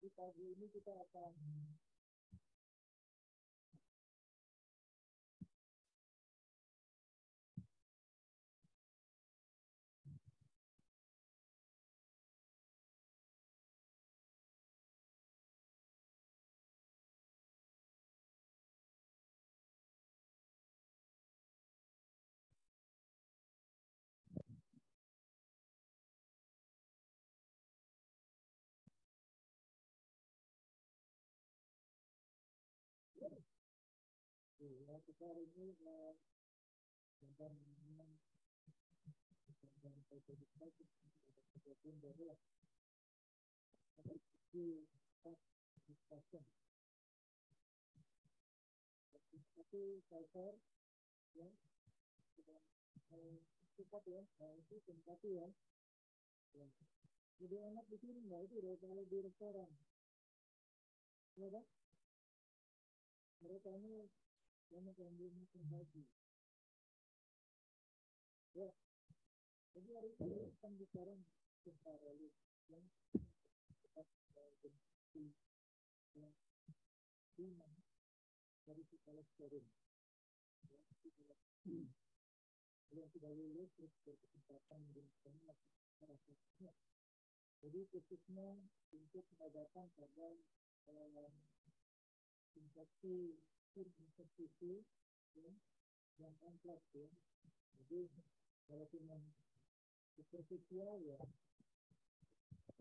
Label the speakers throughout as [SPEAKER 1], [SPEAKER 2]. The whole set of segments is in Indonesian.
[SPEAKER 1] Di pagi ini kita akan kita hari ini tentang ya cepat ya, itu tempati ya. Jadi enak di sini nggak itu udah kalau di restoran, ya kan? Mereka ini banyak yang belum makan pagi. Ya, jadi hari ini kita bicara tentang religion yang dari psikolog forum. Yang sudah lulus terus berkesempatan dengan masyarakat. Jadi khususnya untuk pengobatan pada infeksi infeksi yang kompleks ya. Jadi kalau cuma superficial ya.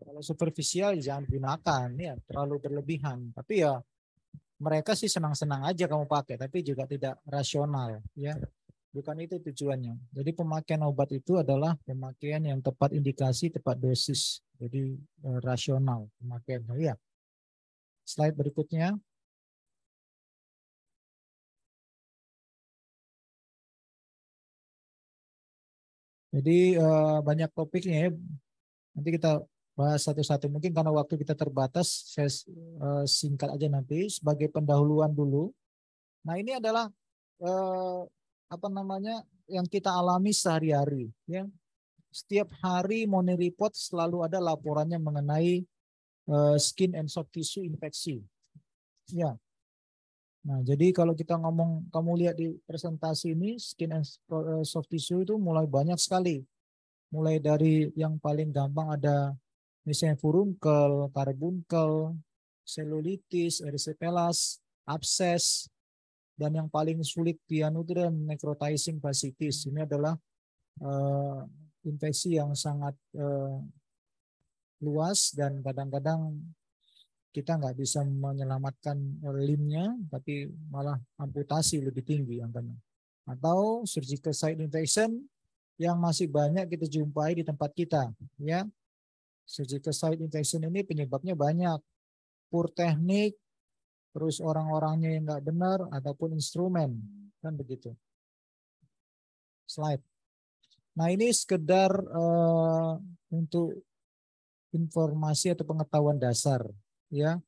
[SPEAKER 1] Kalau superficial jangan gunakan ya, terlalu berlebihan. Tapi ya mereka sih senang-senang aja kamu pakai, tapi juga tidak rasional ya. Bukan itu tujuannya. Jadi pemakaian obat itu adalah pemakaian yang tepat indikasi, tepat dosis. Jadi rasional pemakaiannya ya. Slide berikutnya. Jadi banyak topiknya ya. Nanti kita bahas satu-satu. Mungkin karena waktu kita terbatas, saya singkat aja nanti sebagai pendahuluan dulu. Nah ini adalah apa namanya yang kita alami sehari-hari. Ya. Setiap hari Morning Report selalu ada laporannya mengenai skin and soft tissue infeksi. Ya. Nah, jadi kalau kita ngomong, kamu lihat di presentasi ini, skin and soft tissue itu mulai banyak sekali. Mulai dari yang paling gampang ada misalnya furunkel, karbunkel, selulitis, erysipelas, abses, dan yang paling sulit pianu itu adalah necrotizing fasciitis. Ini adalah infeksi yang sangat luas dan kadang-kadang kita nggak bisa menyelamatkan limnya, tapi malah amputasi lebih tinggi angkanya. Atau surgical site infection yang masih banyak kita jumpai di tempat kita, ya. Surgical site infection ini penyebabnya banyak, poor teknik, terus orang-orangnya yang nggak benar, ataupun instrumen, kan begitu. Slide. Nah ini sekedar untuk informasi atau pengetahuan dasar, ya.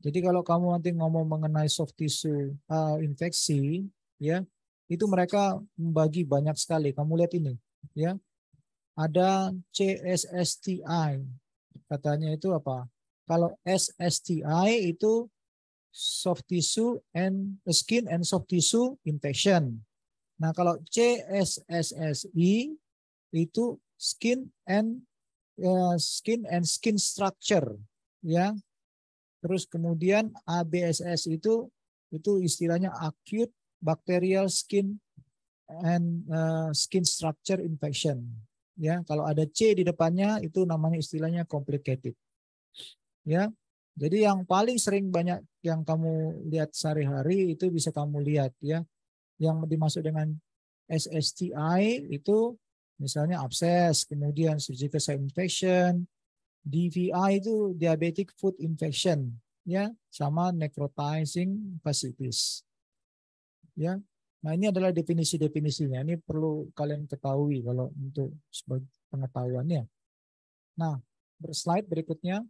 [SPEAKER 1] Jadi kalau kamu nanti ngomong mengenai soft tissue infeksi, ya, itu mereka membagi banyak sekali. Kamu lihat ini, ya. Ada CSSTI, katanya itu apa? Kalau SSTI itu soft tissue and skin and soft tissue infection. Nah kalau CSSSI itu skin and skin structure, ya. Terus kemudian ABSS itu istilahnya acute bacterial skin and skin structure infection. Ya, kalau ada C di depannya itu namanya istilahnya complicated. Ya. Jadi yang paling sering banyak yang kamu lihat sehari-hari itu bisa kamu lihat ya. Yang dimaksud dengan SSTI itu misalnya abses, kemudian surgical site infection, DVI itu diabetic foot infection, ya, sama necrotizing fasciitis, ya. Nah ini adalah definisi-definisinya. Ini perlu kalian ketahui kalau untuk sebagai pengetahuannya. Nah, slide berikutnya.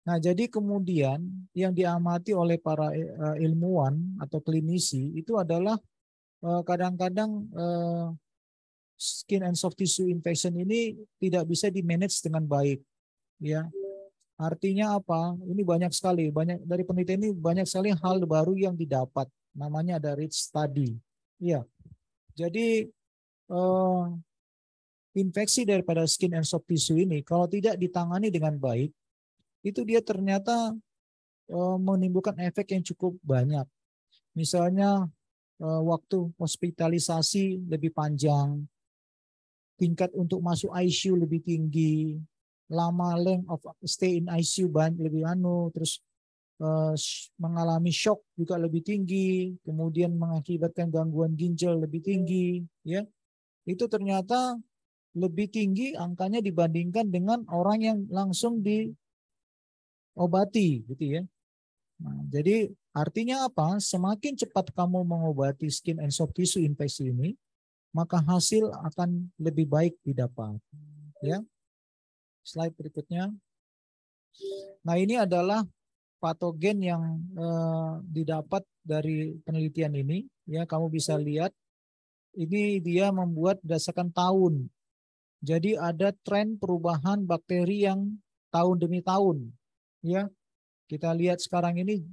[SPEAKER 1] Nah jadi kemudian yang diamati oleh para ilmuwan atau klinisi itu adalah kadang-kadang skin and soft tissue infection ini tidak bisa di manage dengan baik, ya. Artinya apa? Ini banyak sekali, banyak dari penelitian ini banyak sekali hal baru yang didapat. Namanya ada rich study. Iya. Jadi infeksi daripada skin and soft tissue ini kalau tidak ditangani dengan baik, itu dia ternyata menimbulkan efek yang cukup banyak. Misalnya waktu hospitalisasi lebih panjang, tingkat untuk masuk ICU lebih tinggi, lama length of stay in ICU lebih terus mengalami shock juga lebih tinggi, kemudian mengakibatkan gangguan ginjal lebih tinggi, ya. Itu ternyata lebih tinggi angkanya dibandingkan dengan orang yang langsung diobati, gitu ya. Nah, jadi artinya apa? Semakin cepat kamu mengobati skin and soft tissue infeksi ini, maka hasil akan lebih baik didapat. Ya, slide berikutnya. Nah, ini adalah patogen yang didapat dari penelitian ini. Ya, kamu bisa lihat ini dia membuat berdasarkan tahun. Jadi ada tren perubahan bakteri yang tahun demi tahun. Ya, kita lihat sekarang ini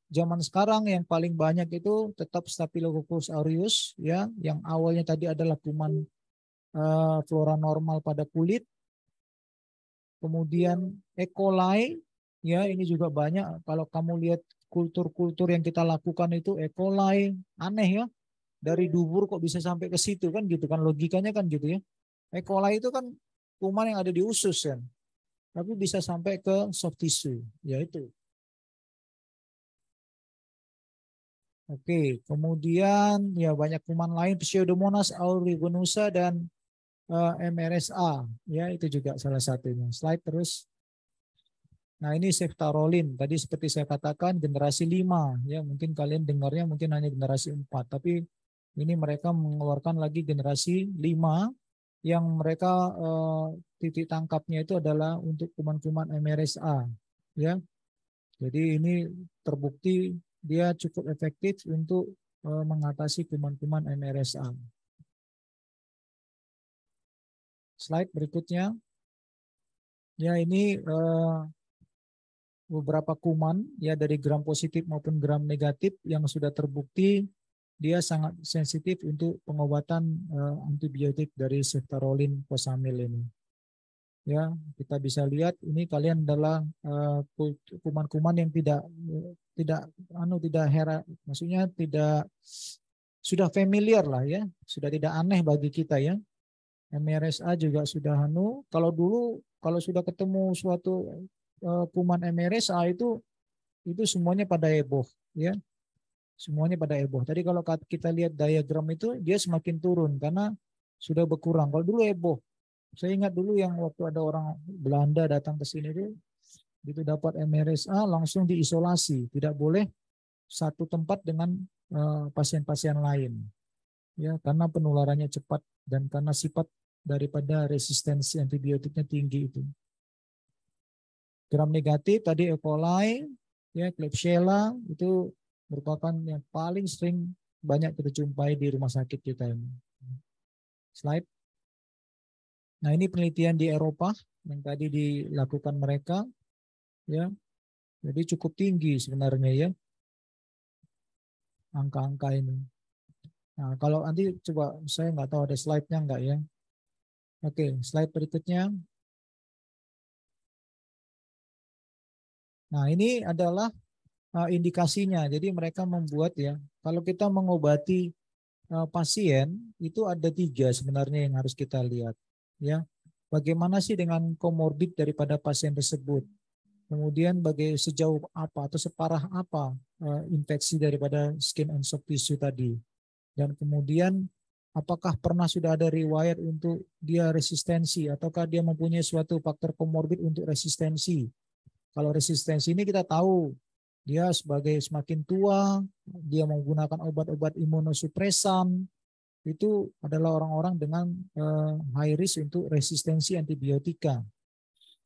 [SPEAKER 1] zaman sekarang yang paling banyak itu tetap Staphylococcus aureus, ya, yang awalnya tadi adalah kuman flora normal pada kulit. Kemudian E. coli, ya, ini juga banyak. Kalau kamu lihat kultur-kultur yang kita lakukan itu E. coli, aneh ya. Dari dubur kok bisa sampai ke situ kan gitu kan, logikanya kan gitu ya. E. coli itu kan kuman yang ada di usus kan. Tapi bisa sampai ke soft tissue, ya itu. Oke, kemudian ya banyak kuman lain, Pseudomonas aeruginosa dan MRSA, ya itu juga salah satunya. Slide terus. Nah ini ceftaroline, tadi seperti saya katakan generasi 5, ya mungkin kalian dengarnya mungkin hanya generasi 4, tapi ini mereka mengeluarkan lagi generasi 5 yang mereka titik tangkapnya itu adalah untuk kuman-kuman MRSA, ya. Jadi ini terbukti dia cukup efektif untuk mengatasi kuman-kuman MRSA. Slide berikutnya. Ya ini beberapa kuman ya dari gram positif maupun gram negatif yang sudah terbukti dia sangat sensitif untuk pengobatan antibiotik dari ceftaroline fosamil ini. Ya, kita bisa lihat ini kalian adalah kuman-kuman yang tidak maksudnya tidak sudah familiar lah ya, sudah tidak aneh bagi kita ya. MRSA juga sudah kalau dulu kalau sudah ketemu suatu kuman MRSA itu semuanya pada heboh ya. Semuanya pada heboh. Tadi kalau kita lihat diagram itu dia semakin turun karena sudah berkurang. Kalau dulu heboh. Saya ingat dulu yang waktu ada orang Belanda datang ke sini itu dapat MRSA langsung diisolasi, tidak boleh satu tempat dengan pasien-pasien lain. Ya, karena penularannya cepat dan karena sifat daripada resistensi antibiotiknya tinggi itu. Gram negatif tadi E. coli, ya, Klebsiella itu merupakan yang paling sering banyak kita jumpai di rumah sakit kita ini. Slide. Nah ini penelitian di Eropa yang tadi dilakukan mereka, ya, jadi cukup tinggi sebenarnya ya angka-angka ini. Nah kalau nanti coba saya nggak tahu ada slide-nya nggak ya. Oke, slide berikutnya. Nah ini adalah indikasinya. Jadi mereka membuat ya, kalau kita mengobati pasien itu ada 3 sebenarnya yang harus kita lihat. Ya, bagaimana sih dengan komorbid daripada pasien tersebut? Kemudian sejauh apa atau separah apa infeksi daripada skin and soft tissue tadi. Dan kemudian apakah pernah sudah ada riwayat untuk dia resistensi ataukah dia mempunyai suatu faktor komorbid untuk resistensi. Kalau resistensi ini kita tahu dia sebagai semakin tua, dia menggunakan obat-obat imunosupresan, itu adalah orang-orang dengan high risk untuk resistensi antibiotika.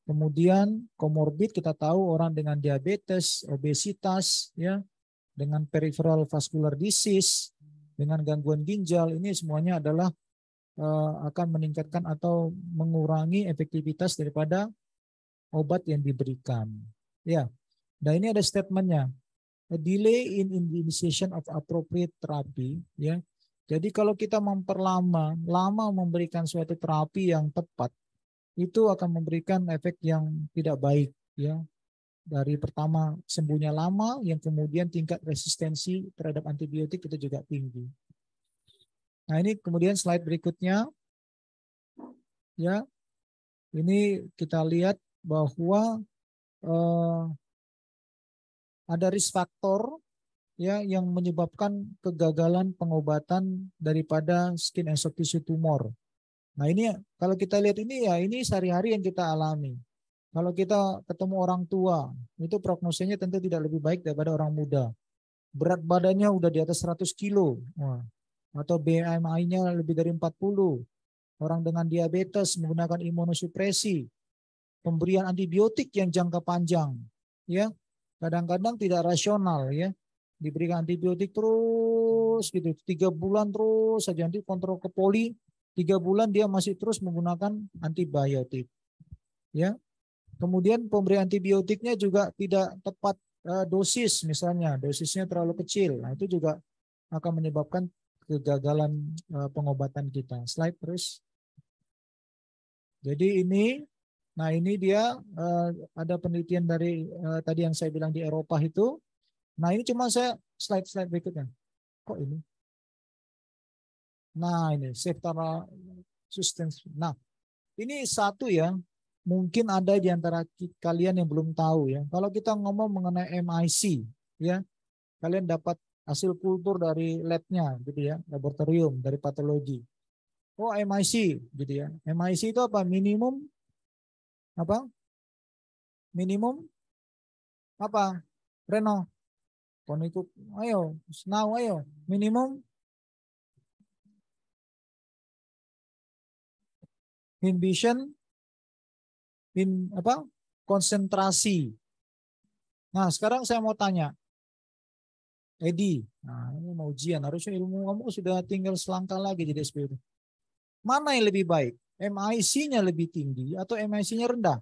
[SPEAKER 1] Kemudian komorbid kita tahu orang dengan diabetes, obesitas, ya, dengan peripheral vascular disease, dengan gangguan ginjal, ini semuanya adalah akan meningkatkan atau mengurangi efektivitas daripada obat yang diberikan. Ya, nah ini ada statementnya. A delay in initiation of appropriate therapy. Ya, jadi kalau kita lama memberikan suatu terapi yang tepat, itu akan memberikan efek yang tidak baik. Ya, dari pertama sembuhnya lama, yang kemudian tingkat resistensi terhadap antibiotik itu juga tinggi. Nah ini kemudian slide berikutnya, ya ini kita lihat bahwa ada risk faktor ya yang menyebabkan kegagalan pengobatan daripada skin and soft tissue tumor. Nah ini kalau kita lihat ini ya ini sehari-hari yang kita alami. Kalau kita ketemu orang tua, itu prognosenya tentu tidak lebih baik daripada orang muda. Berat badannya udah di atas 100 kilo. Wah. Atau BMI-nya lebih dari 40. Orang dengan diabetes menggunakan imunosupresi. Pemberian antibiotik yang jangka panjang. Ya, kadang-kadang tidak rasional ya. Diberikan antibiotik terus gitu. 3 bulan terus saja. Nanti kontrol ke poli. 3 bulan dia masih terus menggunakan antibiotik. Ya, kemudian pemberian antibiotiknya juga tidak tepat dosis, misalnya dosisnya terlalu kecil. Nah, itu juga akan menyebabkan kegagalan pengobatan kita. Slide terus. Jadi nah ini dia ada penelitian dari tadi yang saya bilang di Eropa itu. Nah ini cuma saya slide berikutnya. Kok ini? Nah ini Septara Substance. Nah ini satu ya. Mungkin ada di antara kalian yang belum tahu ya. Kalau kita ngomong mengenai MIC, ya, kalian dapat hasil kultur dari labnya, gitu ya, laboratorium dari patologi. Oh MIC, gitu ya. MIC itu apa? Apa? Minimum apa? Reno. Kon ikut, ayo, now ayo. Minimum inhibition, apa? Konsentrasi. Nah sekarang saya mau tanya, Edi, nah ini mau ujian, harusnya ilmu kamu sudah tinggal selangkah lagi jadi SPP. Mana yang lebih baik? MIC-nya lebih tinggi atau MIC-nya rendah?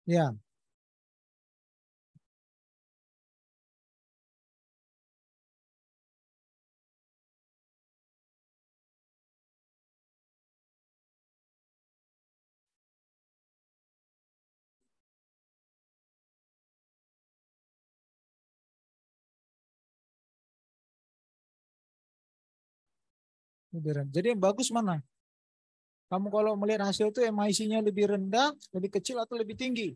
[SPEAKER 1] Ya, lebih rendah. Jadi yang bagus mana? Kamu kalau melihat hasil itu MIC-nya lebih rendah, lebih kecil atau lebih tinggi?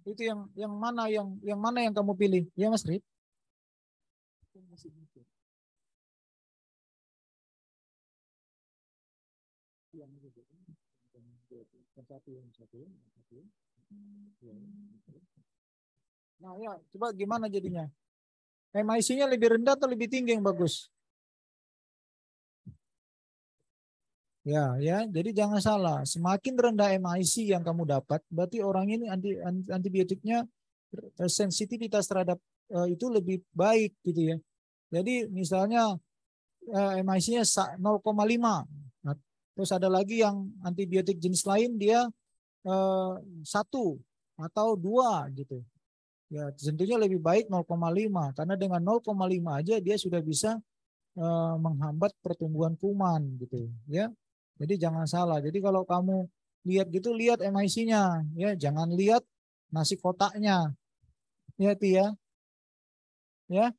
[SPEAKER 1] Itu yang mana yang kamu pilih? Ya Mas Rid? Nah ya, coba gimana jadinya? MIC-nya lebih rendah atau lebih tinggi yang bagus? Ya, ya. Jadi jangan salah. Semakin rendah MIC yang kamu dapat, berarti orang ini antibiotiknya sensitivitas terhadap itu lebih baik gitu ya. Jadi misalnya MIC-nya 0,5. Nah, terus ada lagi yang antibiotik jenis lain dia 1 atau 2 gitu. Ya, tentunya lebih baik 0,5 karena dengan 0,5 aja dia sudah bisa menghambat pertumbuhan kuman gitu ya. Jadi jangan salah. Jadi kalau kamu lihat gitu lihat MIC-nya ya, jangan lihat nasi kotaknya. Ya, Tia. Ya.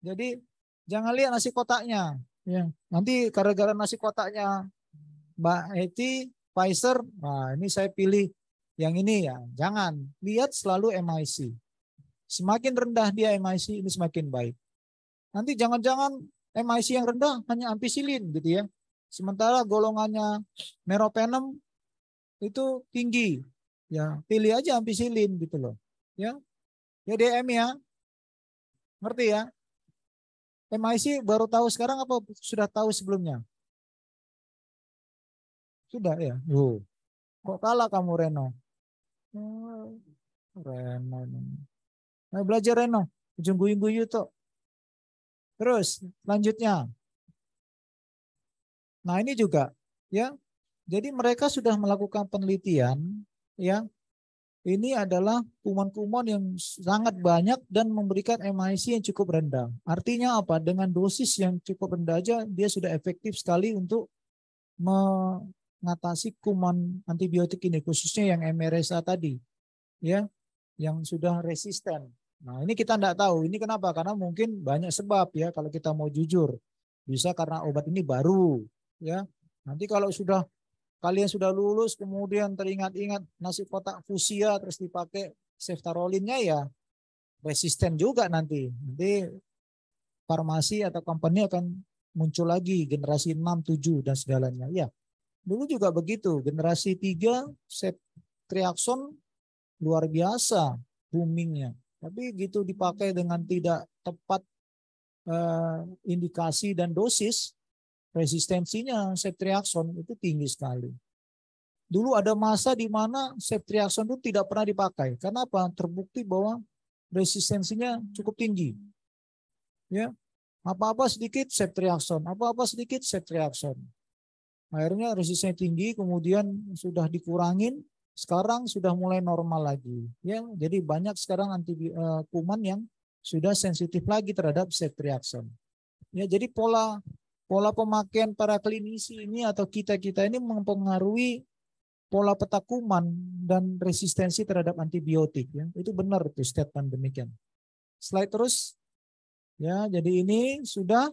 [SPEAKER 1] Jadi jangan lihat nasi kotaknya ya. Nanti gara-gara nasi kotaknya Mbak Eti Pfizer, nah ini saya pilih yang ini ya. Jangan lihat selalu MIC. Semakin rendah dia MIC ini semakin baik. Nanti jangan-jangan MIC yang rendah hanya ampicillin gitu ya. Sementara golongannya meropenem itu tinggi. Ya, pilih aja ampicillin gitu loh. Ya. Ya DM ya. Ngerti ya? MIC baru tahu sekarang apa sudah tahu sebelumnya? Sudah ya. Kok kalah kamu Reno? Oh, Reno. Nah, belajar Reno. Ujung guyu-guyu tuh. Terus lanjutnya. Nah, ini juga ya. Jadi mereka sudah melakukan penelitian ya. Ini adalah kuman-kuman yang sangat banyak dan memberikan MIC yang cukup rendah. Artinya apa? Dengan dosis yang cukup rendah aja dia sudah efektif sekali untuk mengatasi kuman antibiotik ini, khususnya yang MRSA tadi, ya, yang sudah resisten. Nah, ini kita tidak tahu. Ini kenapa? Karena mungkin banyak sebab ya. Kalau kita mau jujur, bisa karena obat ini baru, ya. Nanti kalau sudah kalian sudah lulus, kemudian teringat-ingat nasi kotak fusia terus dipakai ceftarolinnya ya resisten juga nanti. Nanti farmasi atau company akan muncul lagi generasi 6, 7 dan segalanya. Ya, dulu juga begitu. Generasi 3 ceftriaxone luar biasa boomingnya. Tapi gitu dipakai dengan tidak tepat indikasi dan dosis, resistensinya ceftriaxone itu tinggi sekali. Dulu ada masa di mana ceftriaxone itu tidak pernah dipakai. Karena apa? Terbukti bahwa resistensinya cukup tinggi. Ya, apa-apa sedikit ceftriaxone, apa-apa sedikit ceftriaxone. Akhirnya resistensinya tinggi, kemudian sudah dikurangin, sekarang sudah mulai normal lagi. Ya, jadi banyak sekarang kuman yang sudah sensitif lagi terhadap ceftriaxone. Ya, jadi pola pemakaian para klinisi ini atau kita-kita ini mempengaruhi pola peta kuman dan resistensi terhadap antibiotik. Ya. Itu benar itu statement demikian. Slide terus. Ya, jadi ini sudah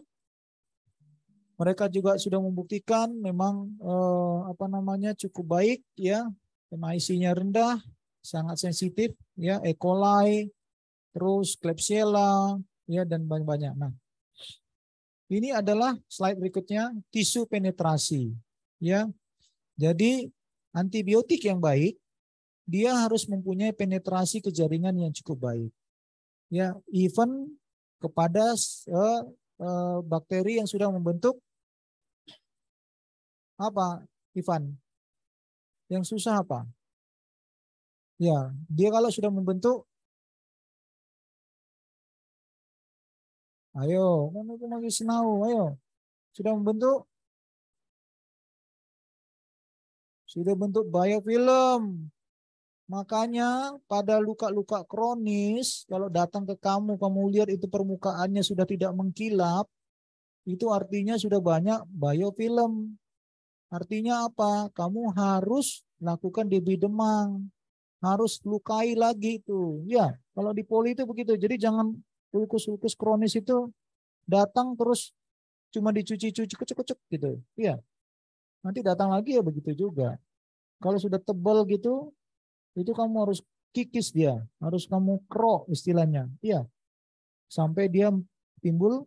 [SPEAKER 1] mereka juga sudah membuktikan memang cukup baik ya, MIC-nya rendah, sangat sensitif ya, E. coli, terus Klebsiella ya dan banyak-banyak. Nah, ini adalah slide berikutnya tisu penetrasi ya. Jadi antibiotik yang baik dia harus mempunyai penetrasi ke jaringan yang cukup baik. Ya, even kepada bakteri yang sudah membentuk apa, Ivan? Yang susah apa? Ya, dia kalau sudah membentuk, ayo, kan itu lagi sinau, ayo, sudah membentuk, sudah bentuk biofilm. Makanya pada luka-luka kronis, kalau datang ke kamu, kamu lihat itu permukaannya sudah tidak mengkilap, itu artinya sudah banyak biofilm. Artinya apa? Kamu harus lakukan DB demang, harus lukai lagi itu. Ya, kalau di poli itu begitu. Jadi jangan ulkus-ulkus kronis itu datang terus cuma dicuci-cuci kecek-kecek gitu. Ya, nanti datang lagi ya begitu juga. Kalau sudah tebal gitu, itu kamu harus kikis dia, harus kamu krok istilahnya. Iya, sampai dia timbul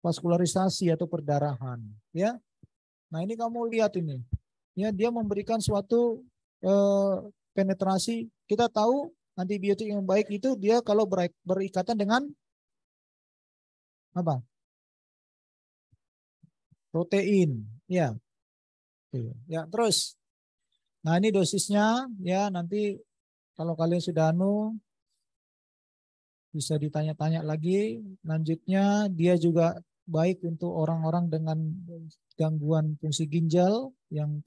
[SPEAKER 1] vaskularisasi atau perdarahan. Ya, nah ini kamu lihat ini. Ya, dia memberikan suatu eh, penetrasi. Kita tahu antibiotik yang baik itu dia kalau berikatan dengan apa? Protein. Ya. Ya, terus. Nah, ini dosisnya ya nanti kalau kalian sudah bisa ditanya-tanya lagi. Lanjutnya dia juga baik untuk orang-orang dengan gangguan fungsi ginjal yang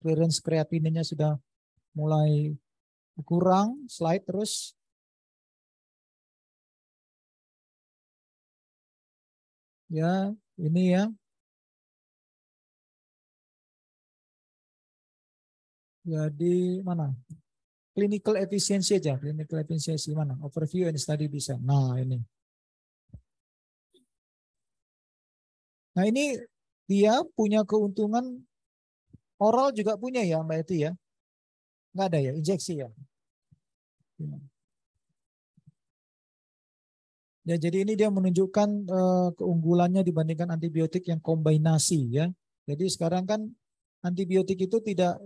[SPEAKER 1] clearance kreatinnya sudah mulai kurang. Slide terus. Ya, ini ya. Jadi mana? Clinical efficiency aja. Clinical efficiency mana? Overview and study design. Nah, ini. Nah, ini dia punya keuntungan oral juga punya ya Mbak Eti ya. Nggak ada ya, injeksi ya. Ya, jadi ini dia menunjukkan keunggulannya dibandingkan antibiotik yang kombinasi ya. Jadi sekarang kan antibiotik itu tidak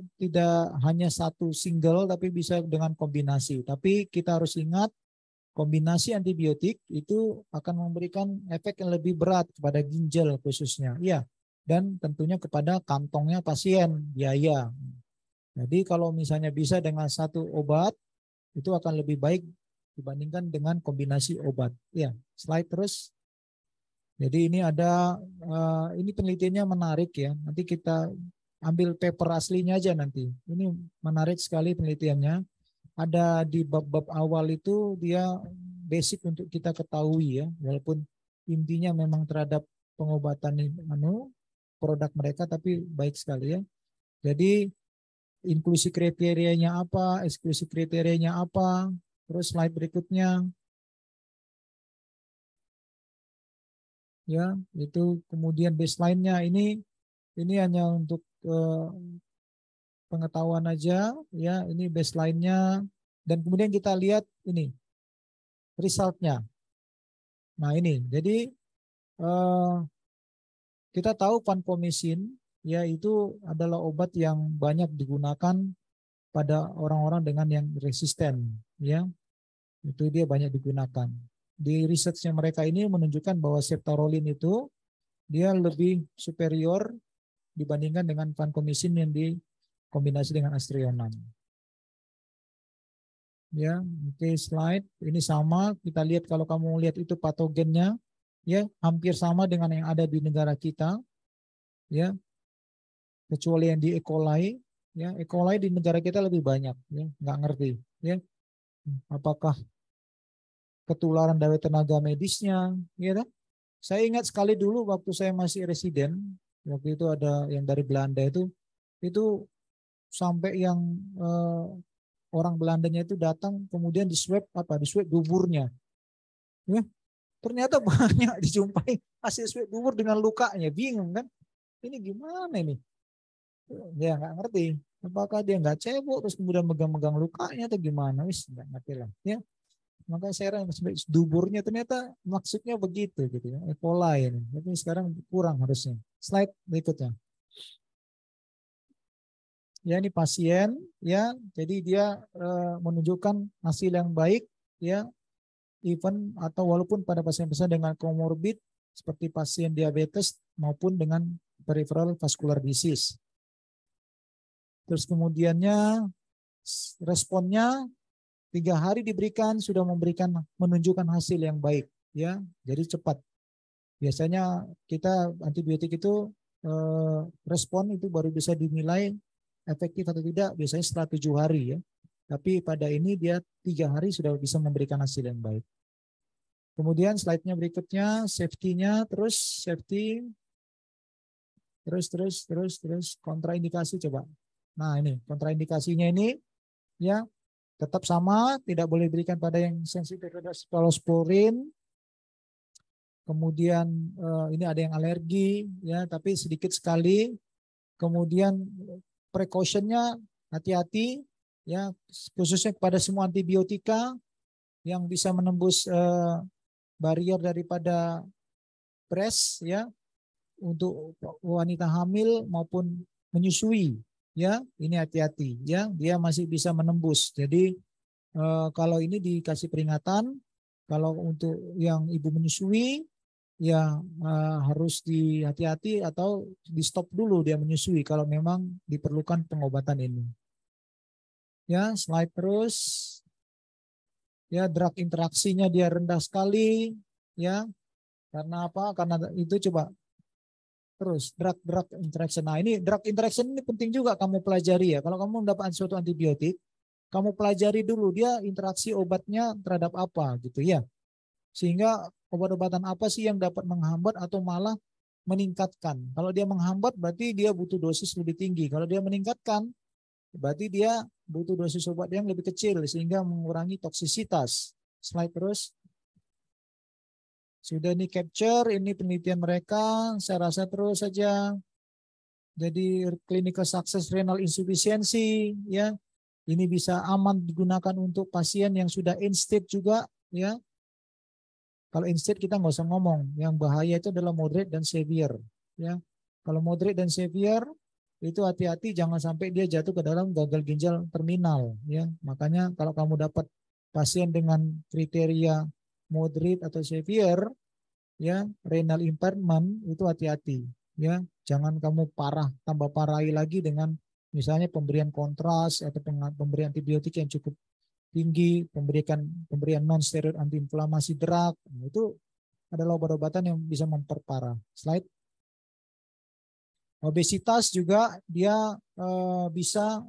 [SPEAKER 1] hanya satu single tapi bisa dengan kombinasi. Tapi kita harus ingat kombinasi antibiotik itu akan memberikan efek yang lebih berat kepada ginjal khususnya. Ya, dan tentunya kepada kantongnya pasien, biaya. Jadi kalau misalnya bisa dengan satu obat itu akan lebih baik dibandingkan dengan kombinasi obat. Ya, slide terus. Jadi ini ada ini penelitiannya menarik ya. Nanti kita ambil paper aslinya aja nanti. Ini menarik sekali penelitiannya. Ada di bab-bab awal itu dia basic untuk kita ketahui ya, walaupun intinya memang terhadap pengobatan produk mereka, tapi baik sekali ya. Jadi inklusi kriterianya apa, eksklusi kriterianya apa, terus slide berikutnya ya, itu kemudian baseline-nya ini hanya untuk pengetahuan aja ya, ini baseline-nya dan kemudian kita lihat ini result-nya. Nah, ini jadi kita tahu vancomycin ya itu adalah obat yang banyak digunakan pada orang-orang dengan yang resisten ya. Itu dia banyak digunakan. Di research-nya mereka ini menunjukkan bahwa ceftaroline itu dia lebih superior dibandingkan dengan vancomycin yang dikombinasi dengan aztreonam. Ya, oke, slide ini sama. Kita lihat kalau kamu lihat itu patogennya, ya hampir sama dengan yang ada di negara kita, ya kecuali yang di E. coli, ya E. coli di negara kita lebih banyak, ya nggak ngerti, ya apakah ketularan dari tenaga medisnya, ya kan? Saya ingat sekali dulu waktu saya masih residen, waktu itu ada yang dari Belanda itu sampai yang orang Belandanya itu datang kemudian di swab duburnya, ya ternyata banyak dijumpai hasil swab dubur dengan lukanya, bingung kan? Ini gimana ini? Dia nggak ngerti. Apakah dia nggak cebok terus kemudian megang-megang lukanya atau gimana? Wis nggak ngerti lah. Ya, maka saya heran duburnya ternyata maksudnya begitu gitu ya. E. coli ini. Tapi sekarang kurang harusnya. Slide berikutnya. Ya ini pasien ya. Jadi dia menunjukkan hasil yang baik ya. Even atau walaupun pada pasien-pasien dengan komorbid seperti pasien diabetes maupun dengan peripheral vascular disease. Terus kemudiannya responnya 3 hari diberikan sudah menunjukkan hasil yang baik ya, jadi cepat. Biasanya kita antibiotik itu respon itu baru bisa dinilai efektif atau tidak biasanya setelah 7 hari ya. Tapi pada ini dia 3 hari sudah bisa memberikan hasil yang baik. Kemudian slide-nya berikutnya safety-nya, terus safety terus kontraindikasi coba. Nah, ini kontraindikasinya ini ya tetap sama, tidak boleh diberikan pada yang sensitif terhadap cephalosporin. Kemudian ini ada yang alergi ya, tapi sedikit sekali. Kemudian precautionnya hati-hati ya, khususnya kepada semua antibiotika yang bisa menembus barrier daripada breast ya, untuk wanita hamil maupun menyusui ya, ini hati-hati ya, dia masih bisa menembus. Jadi kalau ini dikasih peringatan, kalau untuk yang ibu menyusui ya harus hati-hati atau di stop dulu dia menyusui kalau memang diperlukan pengobatan ini. Ya, slide terus. Ya, drug interaksinya dia rendah sekali ya. Karena apa? Karena itu coba terus drug interaction. Nah, ini drug interaction ini penting juga kamu pelajari ya. Kalau kamu mendapat suatu antibiotik, kamu pelajari dulu dia interaksi obatnya terhadap apa gitu ya. Sehingga obat-obatan apa sih yang dapat menghambat atau malah meningkatkan. Kalau dia menghambat berarti dia butuh dosis lebih tinggi. Kalau dia meningkatkan berarti dia butuh dosis obat yang lebih kecil sehingga mengurangi toksisitas. Slide terus. Sudah ini capture, ini penelitian mereka, saya rasa terus saja. Jadi clinical success renal insufficiency ya. Ini bisa aman digunakan untuk pasien yang sudah end stage juga ya. Kalau end stage kita nggak usah ngomong, yang bahaya itu adalah moderate dan severe ya. Kalau moderate dan severe itu hati-hati jangan sampai dia jatuh ke dalam gagal ginjal terminal ya. Makanya kalau kamu dapat pasien dengan kriteria moderate atau severe ya, renal impairment itu hati-hati ya. Jangan kamu tambah parahi lagi dengan misalnya pemberian kontras atau pemberian antibiotik yang cukup tinggi, pemberian non steroid antiinflamasi drug, itu adalah obat-obatan yang bisa memperparah. Slide. Obesitas juga dia bisa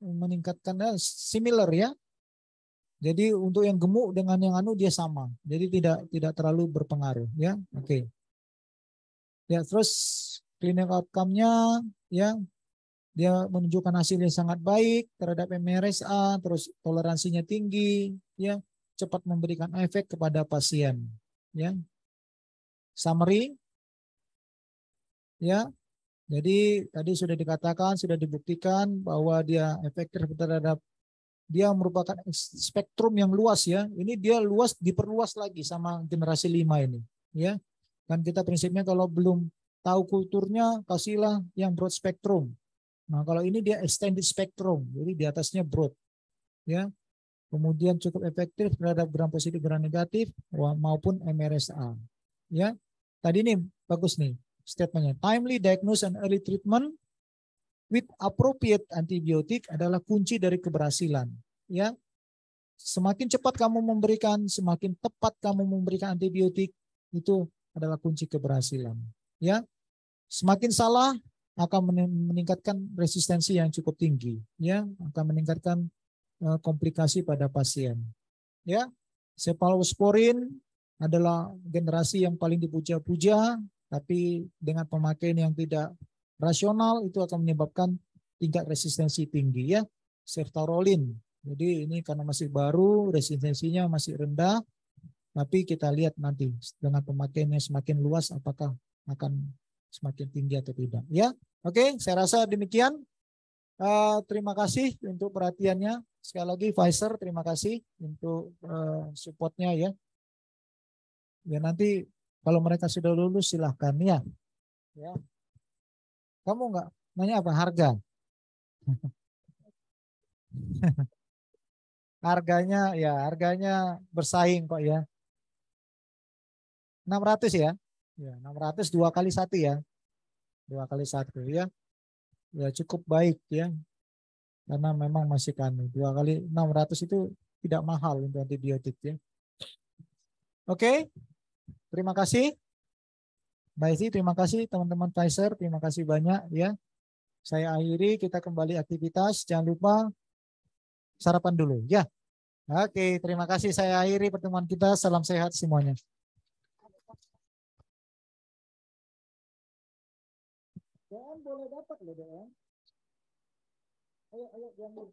[SPEAKER 1] meningkatkan similar ya. Jadi untuk yang gemuk dengan yang anu dia sama. Jadi tidak terlalu berpengaruh ya. Oke. Ya, terus clinical outcome-nya ya dia menunjukkan hasil yang sangat baik terhadap MRSA, terus toleransinya tinggi ya, cepat memberikan efek kepada pasien ya. Summary ya. Jadi tadi sudah dikatakan, sudah dibuktikan bahwa dia efektif terhadap, dia merupakan spektrum yang luas ya. Ini dia luas, diperluas lagi sama generasi 5 ini ya. Dan kita prinsipnya kalau belum tahu kulturnya, kasihlah yang broad spectrum. Nah, kalau ini dia extended spectrum, jadi di atasnya broad ya. Kemudian cukup efektif terhadap gram positif, gram negatif maupun MRSA ya. Tadi ini bagus nih statementnya. Timely diagnosis and early treatment with appropriate antibiotic adalah kunci dari keberhasilan. Ya, semakin cepat kamu memberikan, semakin tepat kamu memberikan antibiotik, itu adalah kunci keberhasilan. Ya, semakin salah akan meningkatkan resistensi yang cukup tinggi. Ya, akan meningkatkan komplikasi pada pasien. Ya, cephalosporin adalah generasi yang paling dipuja-puja, tapi dengan pemakaian yang tidak rasional itu akan menyebabkan tingkat resistensi tinggi ya. Ceftaroline. Jadi ini karena masih baru, resistensinya masih rendah, tapi kita lihat nanti dengan pemakaiannya semakin luas apakah akan semakin tinggi atau tidak. Ya, oke, saya rasa demikian. Terima kasih untuk perhatiannya. Sekali lagi Pfizer, terima kasih untuk supportnya ya. Ya nanti kalau mereka sudah lulus silahkan ya. Ya. Kamu nggak nanya apa harga? Harganya bersaing kok ya. 600 ya. Ya, 600 dua kali satu ya. Dua kali satu ya. Ya cukup baik ya. Karena memang masih kami 2 kali 600 itu tidak mahal untuk antibiotik ya. Oke, terima kasih. Mbak Isi, terima kasih teman-teman Pfizer, terima kasih banyak ya. Saya akhiri, kita kembali aktivitas. Jangan lupa sarapan dulu ya. Oke, terima kasih. Saya akhiri pertemuan kita. Salam sehat semuanya. Dan boleh dapat loh, Dan. Ayo, jangan.